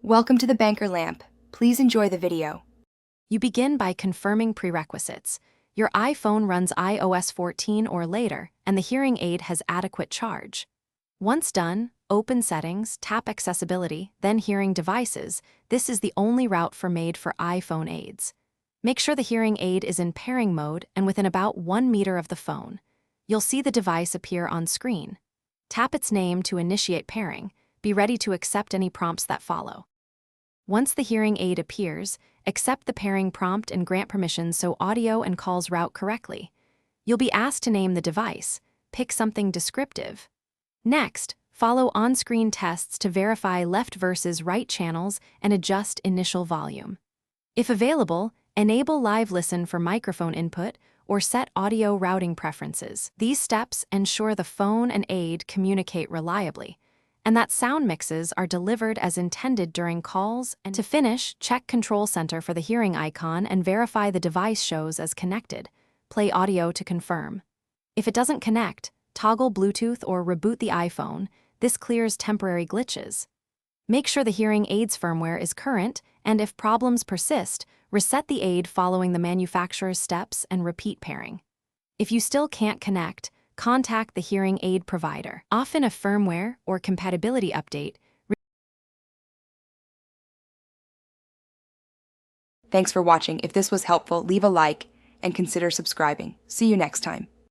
Welcome to the Banker Lamp. Please enjoy the video. You begin by confirming prerequisites. Your iPhone runs iOS 14 or later, and the hearing aid has adequate charge. Once done, open Settings, tap Accessibility, then Hearing Devices. This is the only route made for iPhone aids. Make sure the hearing aid is in pairing mode and within about 1 meter of the phone. You'll see the device appear on screen. Tap its name to initiate pairing. Be ready to accept any prompts that follow. Once the hearing aid appears, accept the pairing prompt and grant permissions so audio and calls route correctly. You'll be asked to name the device. Pick something descriptive. Next, follow on-screen tests to verify left versus right channels and adjust initial volume. If available, enable Live Listen for microphone input or set audio routing preferences. These steps ensure the phone and aid communicate reliably, and that sound mixes are delivered as intended during calls. And to finish, check Control Center for the hearing icon and verify the device shows as connected. Play audio to confirm. If it doesn't connect, toggle Bluetooth or reboot the iPhone. This clears temporary glitches. Make sure the hearing aid's firmware is current, and if problems persist, reset the aid following the manufacturer's steps and repeat pairing. If you still can't connect, contact the hearing aid provider. Often a firmware or compatibility update. Thanks for watching. If this was helpful, leave a like and consider subscribing. See you next time.